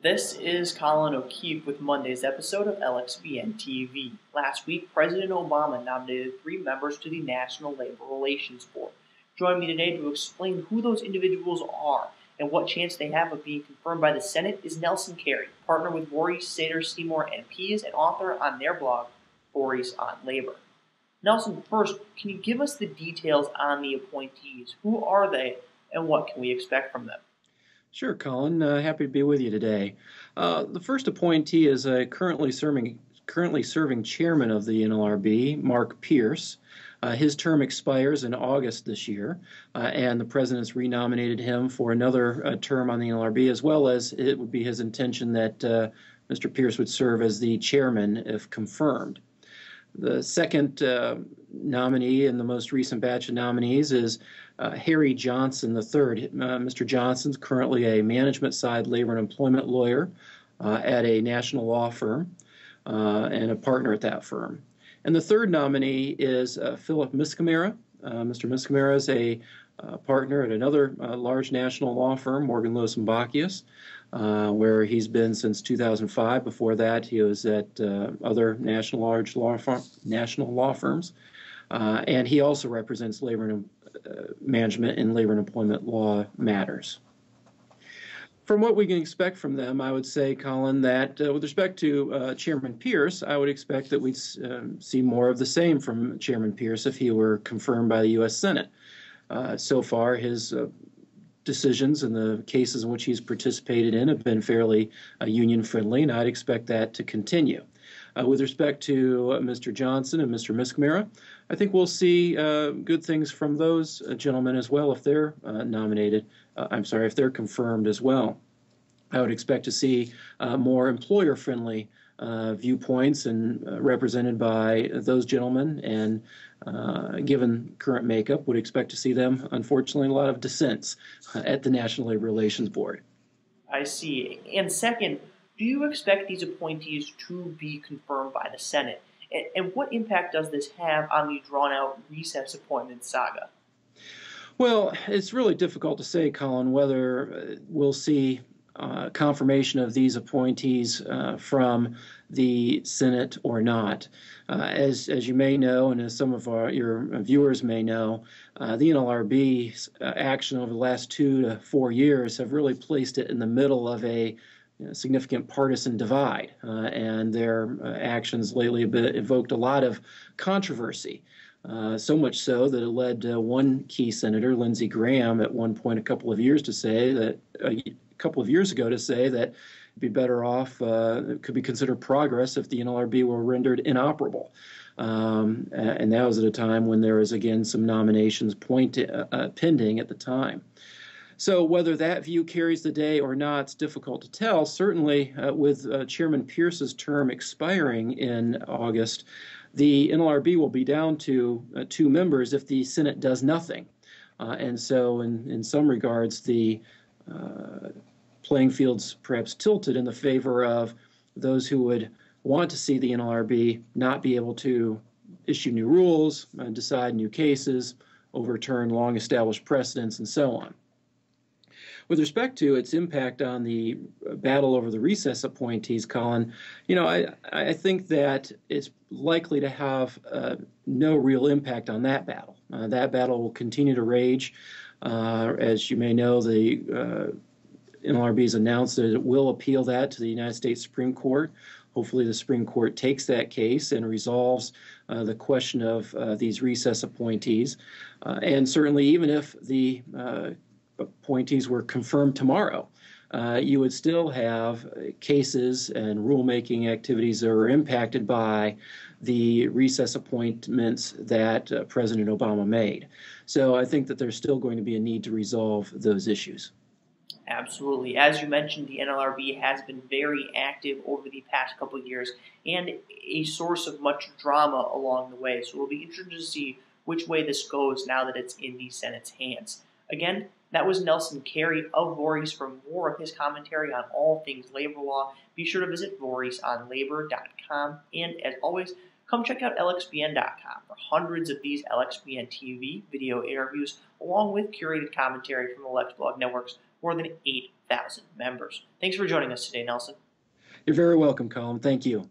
This is Colin O'Keefe with Monday's episode of LXBN TV. Last week, President Obama nominated 3 members to the National Labor Relations Board. Join me today to explain who those individuals are and what chance they have of being confirmed by the Senate is Nelson Cary, partner with Vorys, Sater, Seymour, and Pease, and author on their blog, Vorys on Labor. Nelson, first, can you give us the details on the appointees? Who are they, and what can we expect from them? Sure, Colin. Happy to be with you today. The first appointee is a currently serving chairman of the NLRB, Mark Pierce. His term expires in August this year, and the president's renominated him for another term on the NLRB, as well as it would be his intention that Mr. Pierce would serve as the chairman if confirmed. The second nominee in the most recent batch of nominees is Harry Johnson III. Mr. Johnson's currently a management-side labor and employment lawyer at a national law firm and a partner at that firm. And the third nominee is Philip Miscamara. Mr. Miscamara is a partner at another large national law firm, Morgan, Lewis & Bockius, where he's been since 2005. Before that, he was at other large law firms, and he also represents labor and management in labor and employment law matters. From what we can expect from them, I would say, Colin, that with respect to Chairman Pierce, I would expect that we'd see more of the same from Chairman Pierce if he were confirmed by the U.S. Senate. So far, his decisions and the cases in which he's participated in have been fairly union-friendly, and I'd expect that to continue. With respect to Mr. Johnson and Mr. Miscamara, I think we'll see good things from those gentlemen as well if they're if they're confirmed as well. I would expect to see more employer-friendly viewpoints and represented by those gentlemen, and given current makeup, would expect to see them, unfortunately, a lot of dissents at the National Labor Relations Board. I see. And second, do you expect these appointees to be confirmed by the Senate? And what impact does this have on the drawn-out recess appointment saga? Well, it's really difficult to say, Colin, whether we'll see confirmation of these appointees from the Senate or not. As you may know, and as some of your viewers may know, the NLRB's action over the last 2 to 4 years have really placed it in the middle of a significant partisan divide, and their actions lately have evoked a lot of controversy. So much so that it led one key senator, Lindsey Graham, at one point a couple of years ago to say that it'd be better off, it could be considered progress if the NLRB were rendered inoperable. And that was at a time when there was, again, some nominations pending at the time. So whether that view carries the day or not, it's difficult to tell. Certainly, with Chairman Pierce's term expiring in August, the NLRB will be down to 2 members if the Senate does nothing. And so in some regards, the playing field's perhaps tilted in the favor of those who would want to see the NLRB not be able to issue new rules, decide new cases, overturn long-established precedents, and so on. With respect to its impact on the battle over the recess appointees, Colin, I think that it's likely to have no real impact on that battle. That battle will continue to rage. As you may know, the NLRB has announced that it will appeal that to the United States Supreme Court. Hopefully the Supreme Court takes that case and resolves the question of these recess appointees. And certainly even if the appointees were confirmed tomorrow, you would still have cases and rulemaking activities that are impacted by the recess appointments that President Obama made. So I think that there's still going to be a need to resolve those issues. Absolutely. As you mentioned, the NLRB has been very active over the past couple of years and a source of much drama along the way. So we'll be interested to see which way this goes now that it's in the Senate's hands. Again, that was Nelson Cary of Vorys. For more of his commentary on all things labor law, be sure to visit vorysonlabor.com. And as always, come check out LXBN.com for hundreds of these LXBN TV video interviews, along with curated commentary from the Lex Blog Network's more than 8,000 members. Thanks for joining us today, Nelson. You're very welcome, Colin. Thank you.